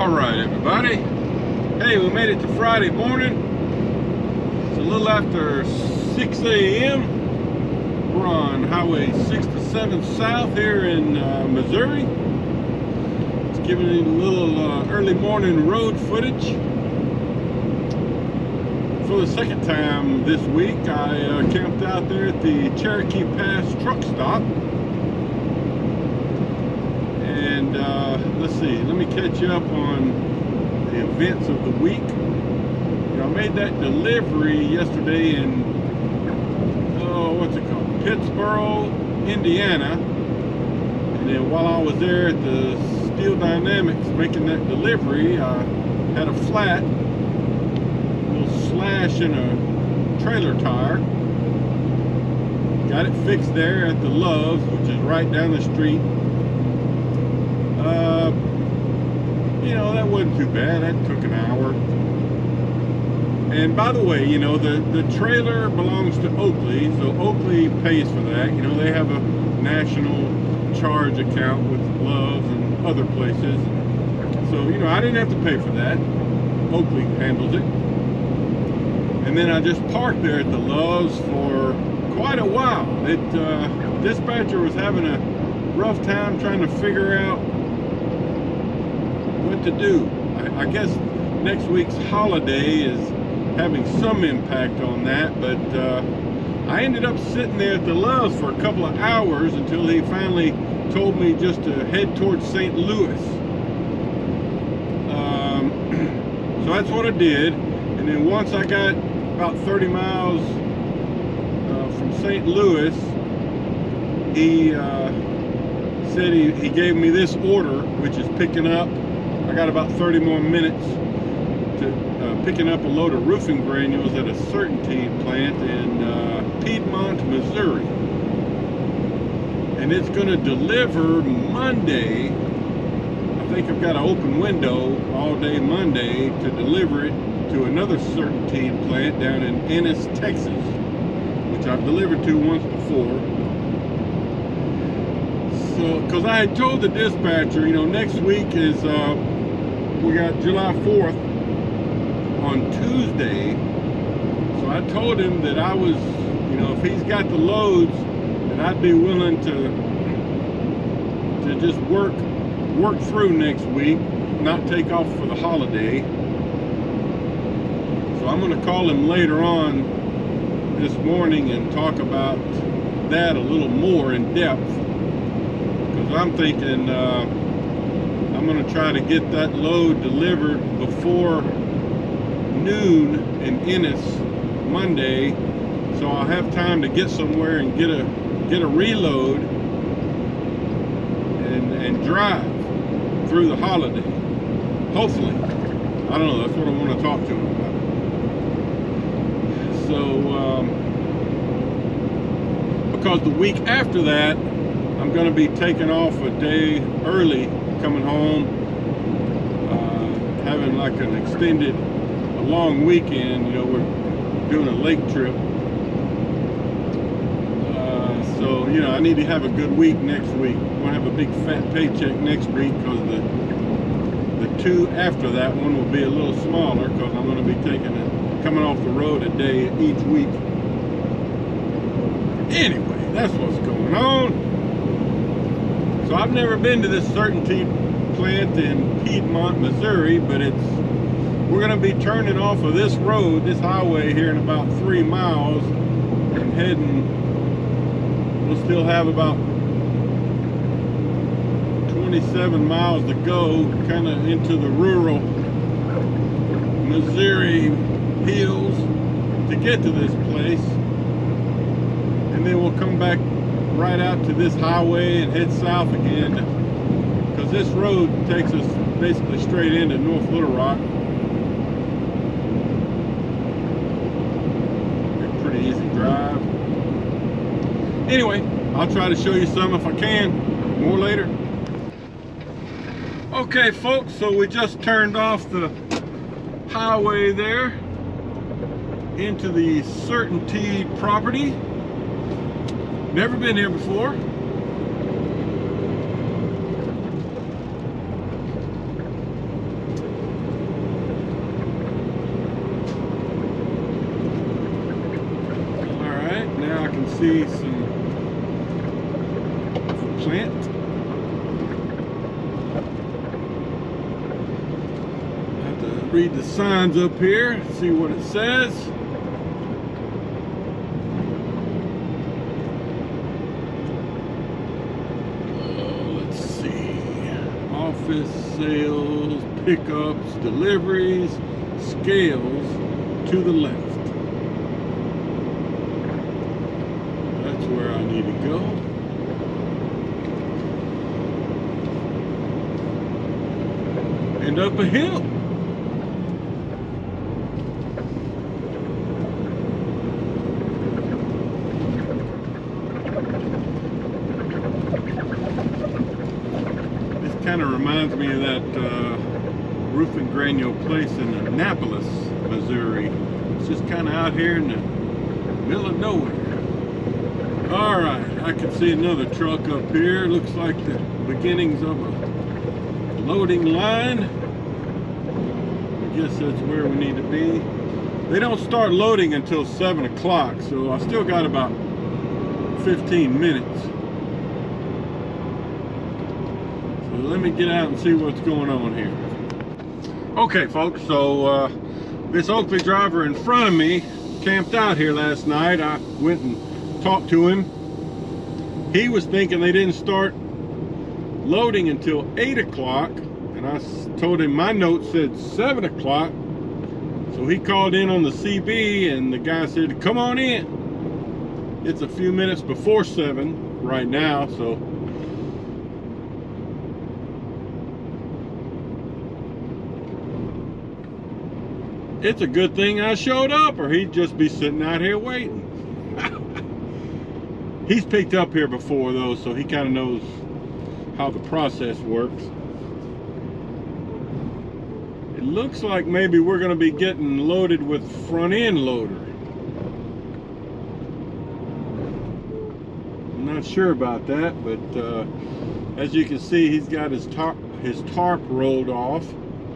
Alright everybody, hey, we made it to Friday morning. It's a little after 6 a.m. We're on Highway 67 South here in Missouri. It's giving you a little early morning road footage. For the second time this week, I camped out there at the Cherokee Pass truck stop. And let's see, let me catch you up on the events of the week. I made that delivery yesterday in, what's it called? Pittsburgh, Indiana. And then while I was there at the Steel Dynamics making that delivery, I had a flat, little slash in a trailer tire. Got it fixed there at the Love's, which is right down the street. That wasn't too bad. That took an hour. And by the way, the trailer belongs to Oakley, so Oakley pays for that. They have a national charge account with Love's and other places. So, I didn't have to pay for that. Oakley handles it. And then I just parked there at the Love's for quite a while. Dispatcher was having a rough time trying to figure out what to do. I guess next week's holiday is having some impact on that, but I ended up sitting there at the Love's for a couple of hours until he finally told me just to head towards St. Louis. So that's what I did. And then once I got about 30 miles from St. Louis, he said he gave me this order, which is picking up. I got about 30 more minutes to picking up a load of roofing granules at a Certainty plant in Piedmont, Missouri. And it's going to deliver Monday. I think I've got an open window all day Monday to deliver it to another Certainty plant down in Ennis, Texas, which I've delivered to once before. So, because I had told the dispatcher, next week is, we got July 4th on Tuesday. So I told him that I was, if he's got the loads, that I'd be willing to just work through next week, not take off for the holiday. So I'm going to call him later on this morning and talk about that a little more in depth. Because I'm thinking I'm going to try to get that load delivered before noon in Ennis Monday, so I'll have time to get somewhere and get a reload and drive through the holiday. Hopefully. I don't know, that's what I want to talk to him about. So because the week after that I'm going to be taking off a day early, coming home, having like an extended, a long weekend. We're doing a lake trip. So, I need to have a good week next week. I'm going to have a big fat paycheck next week because the two after that one will be a little smaller because I'm going to be coming off the road a day each week. Anyway, that's what's going on. So I've never been to this Certainty plant in Piedmont, Missouri, but we're going to be turning off of this road, this highway here in about 3 miles and heading. We'll still have about 27 miles to go, kind of into the rural Missouri hills to get to this place. And then we'll come back right out to this highway and head south again, because this road takes us basically straight into North Little Rock. A pretty easy drive. Anyway, I'll try to show you some if I can. More later. Okay folks, so we just turned off the highway there into the Certainty property. Never been here before. see some plant. I have to read the signs up here, see what it says. Let's see. Office, sales, pickups, deliveries, scales to the left. That's where I need to go. And up a hill. This kind of reminds me of that roof and granule place in Annapolis, Missouri. It's just kind of out here in the middle of nowhere. All right, I can see another truck up here. Looks like the beginnings of a loading line. I guess that's where we need to be. They don't start loading until 7 o'clock, so I still got about 15 minutes. So let me get out and see what's going on here. Okay, folks, so this Oakley driver in front of me camped out here last night. I went and talked to him. He was thinking they didn't start loading until 8 o'clock, and I told him my note said 7 o'clock. So he called in on the CB, and the guy said, come on in. It's a few minutes before 7 right now, so it's a good thing I showed up, or he'd just be sitting out here waiting. He's picked up here before though, so he kind of knows how the process works. It looks like maybe we're going to be getting loaded with front end loader. I'm not sure about that, but as you can see, he's got his tarp rolled off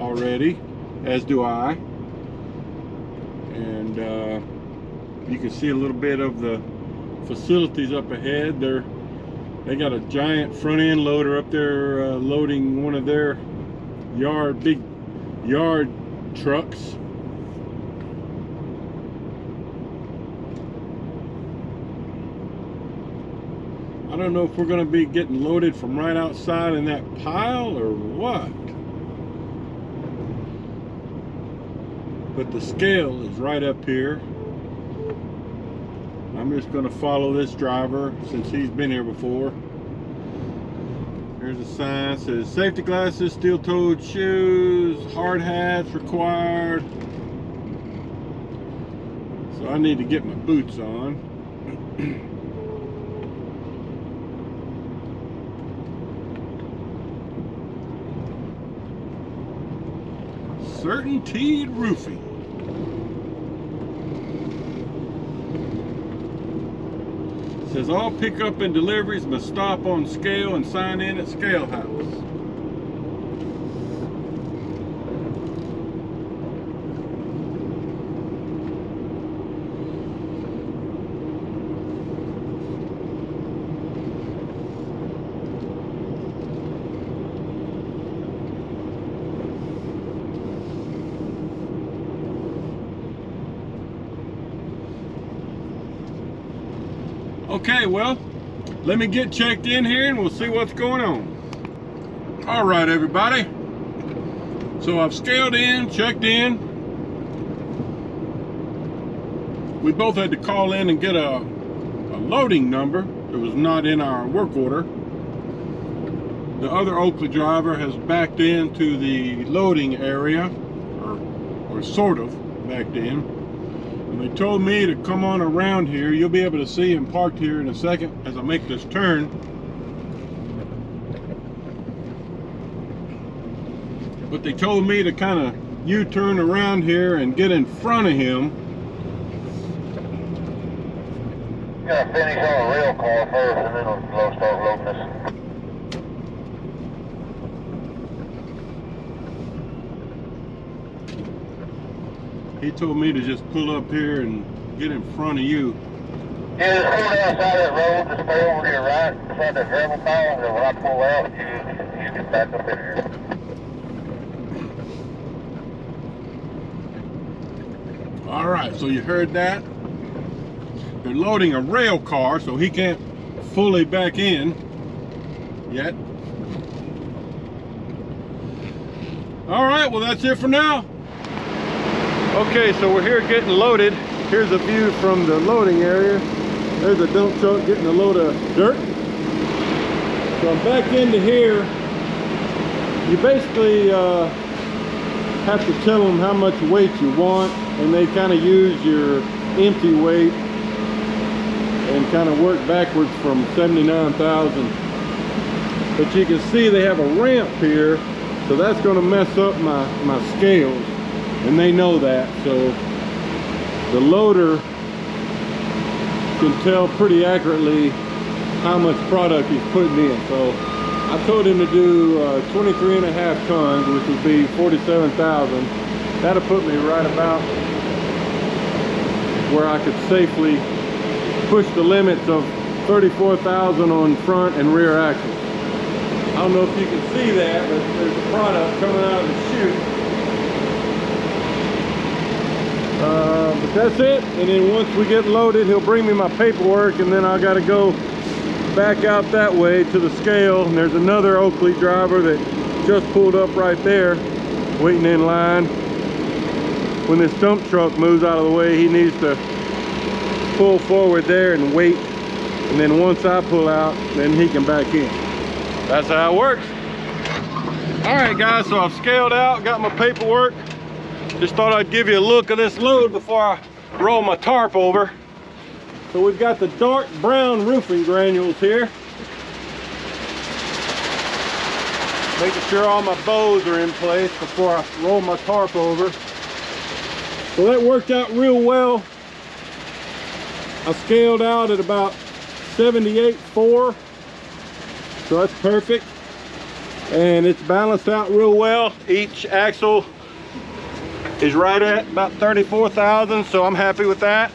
already, as do I. And you can see a little bit of the facilities up ahead. They got a giant front end loader up there loading one of their big yard trucks. I don't know if we're going to be getting loaded from right outside in that pile or what. But the scale is right up here. I'm just going to follow this driver since he's been here before. There's a sign that says safety glasses, steel-toed shoes, hard hats required. So I need to get my boots on. Certainty Roofing. It says all pickup and deliveries must stop on scale and sign in at Scale House. Okay, well, let me get checked in here and we'll see what's going on. All right, everybody. So I've scaled in, checked in. We both had to call in and get a loading number. It was not in our work order. The other Oakley driver has backed into the loading area, or sort of backed in. And they told me to come on around here. You'll be able to see him parked here in a second as I make this turn. But they told me to kind of U-turn around here and get in front of him. Gotta finish on a rail car first and then we'll start loading this. He told me to just pull up here and get in front of you. Yeah, just pull down side of that road, just stay over to your right, beside that gravel pile, and then when I pull out, you get back up in here. All right, so you heard that. They're loading a rail car, so he can't fully back in yet. All right, well, that's it for now. Okay, so we're here getting loaded. Here's a view from the loading area. There's a dump truck getting a load of dirt. So I'm back into here. You basically have to tell them how much weight you want, and they kind of use your empty weight and kind of work backwards from 79,000. But you can see they have a ramp here, so that's going to mess up my scales, and they know that. So the loader can tell pretty accurately how much product he's putting in. So I told him to do 23.5 tons, which would be 47,000. That'll put me right about where I could safely push the limits of 34,000 on front and rear axles. I don't know if you can see that, but there's a product coming out of the chute. But that's it. And then once we get loaded, he'll bring me my paperwork, and then I got to go back out that way to the scale. And there's another Oakley driver that just pulled up right there, waiting in line. When this dump truck moves out of the way, he needs to pull forward there and wait, and then once I pull out, then he can back in. That's how it works. All right, guys, so I've scaled out, got my paperwork. Just thought I'd give you a look at this load before I roll my tarp over. So we've got the dark brown roofing granules here. Making sure all my bows are in place before I roll my tarp over. So that worked out real well. I scaled out at about 78.4, so that's perfect, and it's balanced out real well. Each axle is right at about 34,000, so I'm happy with that.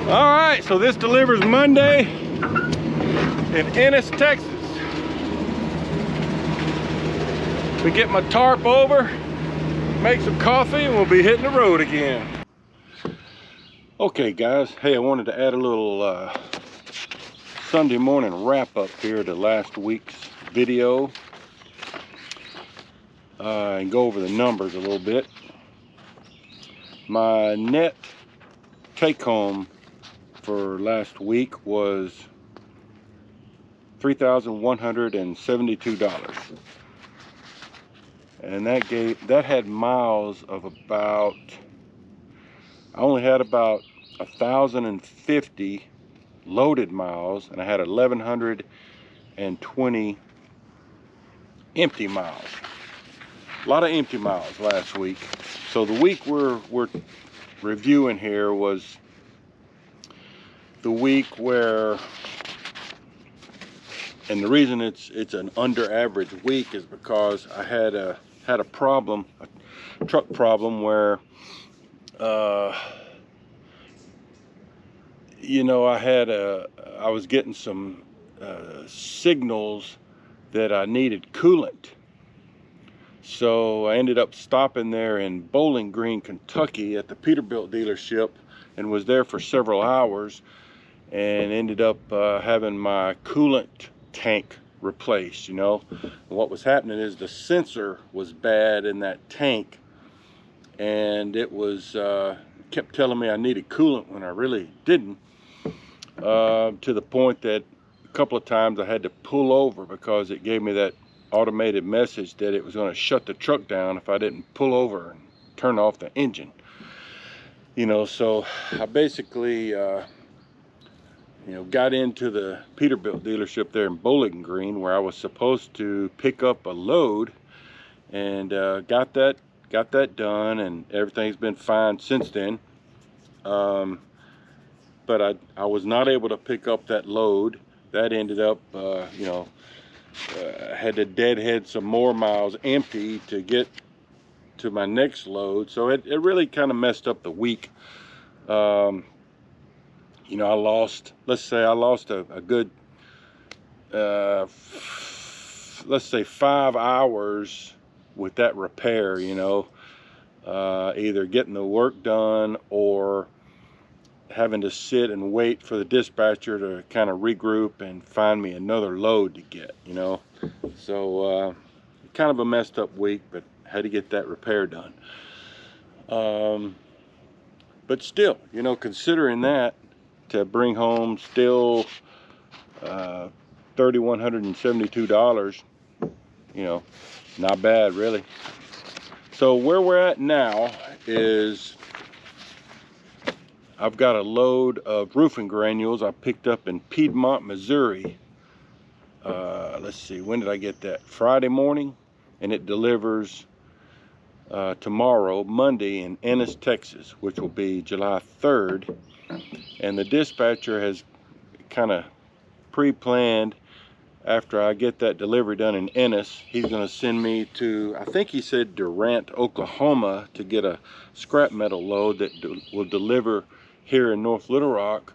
All right, so this delivers Monday in Ennis, Texas. We get my tarp over, make some coffee, and we'll be hitting the road again. Okay, guys, hey, I wanted to add a little Sunday morning wrap up here to last week's video and go over the numbers a little bit. My net take home for last week was $3,172, and that had miles of about, I only had about 1,050 loaded miles, and I had 1,120 empty miles. A lot of empty miles last week. So the week we're reviewing here was the week where, and the reason it's an under average week is because I had a problem, a truck problem, where you know, I was getting some signals that I needed coolant. So I ended up stopping there in Bowling Green, Kentucky at the Peterbilt dealership, and was there for several hours, and ended up having my coolant tank replaced. You know, what was happening is the sensor was bad in that tank, and it was kept telling me I needed coolant when I really didn't, to the point that a couple of times I had to pull over because it gave me that automated message that it was going to shut the truck down if I didn't pull over and turn off the engine. You know, so I basically you know, got into the Peterbilt dealership there in Bowling Green, where I was supposed to pick up a load, and got that done, and everything's been fine since then. But I was not able to pick up that load. That ended up, you know, had to deadhead some more miles empty to get to my next load. So it really kind of messed up the week. you know, I lost, let's say I lost a good, let's say 5 hours with that repair, you know, either getting the work done or having to sit and wait for the dispatcher to kind of regroup and find me another load to get, you know. So kind of a messed up week, but had to get that repair done. But still, you know, considering that, to bring home still $3,172, you know, not bad really. So where we're at now is I've got a load of roofing granules I picked up in Piedmont, Missouri. Let's see, when did I get that? Friday morning, and it delivers tomorrow, Monday, in Ennis, Texas, which will be July 3rd. And the dispatcher has kind of pre-planned, after I get that delivery done in Ennis, he's going to send me to, I think he said Durant, Oklahoma, to get a scrap metal load that will deliver here in North Little Rock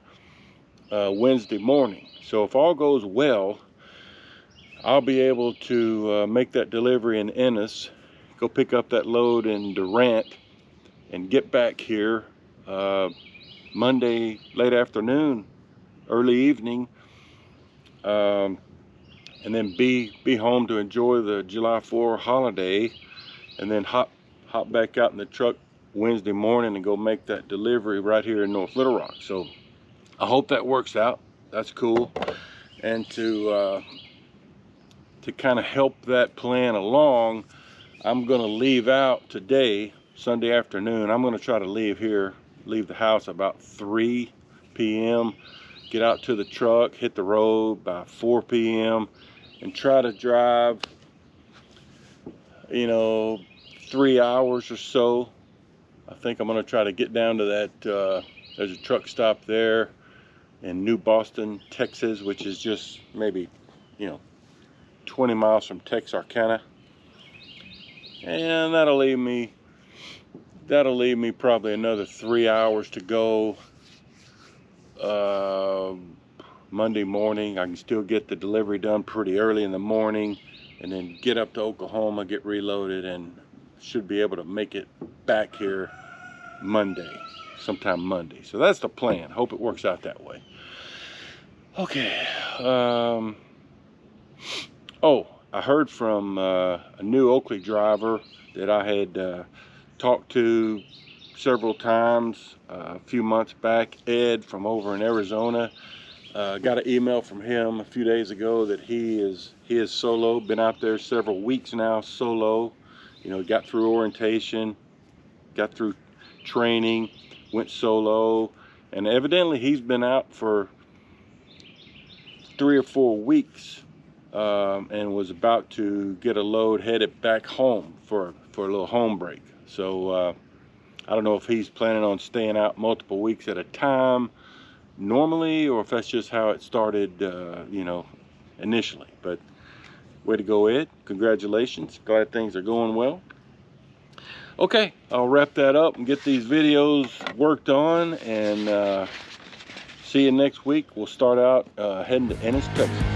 Wednesday morning. So if all goes well, I'll be able to make that delivery in Ennis, go pick up that load in Durant, and get back here Monday late afternoon, early evening, and then be home to enjoy the July 4th holiday, and then hop back out in the truck Wednesday morning and go make that delivery right here in North Little Rock. So I hope that works out. That's cool. And to kind of help that plan along, I'm going to leave out today, Sunday afternoon. I'm going to try to leave the house about 3 p.m. get out to the truck, hit the road by 4 p.m. and try to drive, you know, 3 hours or so. I think I'm going to try to get down to that, there's a truck stop there in New Boston, Texas, which is just maybe, you know, 20 miles from Texarkana. And that'll leave me probably another 3 hours to go. Monday morning, I can still get the delivery done pretty early in the morning, and then get up to Oklahoma, get reloaded, and should be able to make it back here Monday, sometime Monday. So that's the plan. Hope it works out that way. Okay. Oh, I heard from a new Oakley driver that I had talked to several times a few months back, Ed from over in Arizona. Got an email from him a few days ago that he is solo, been out there several weeks now, solo. You know, got through orientation, got through training, went solo, and evidently he's been out for 3 or 4 weeks, and was about to get a load headed back home for a little home break. So I don't know if he's planning on staying out multiple weeks at a time normally, or if that's just how it started, you know, initially. But way to go, Ed. Congratulations. Glad things are going well. Okay, I'll wrap that up and get these videos worked on, and see you next week. We'll start out heading to Ennis, Texas.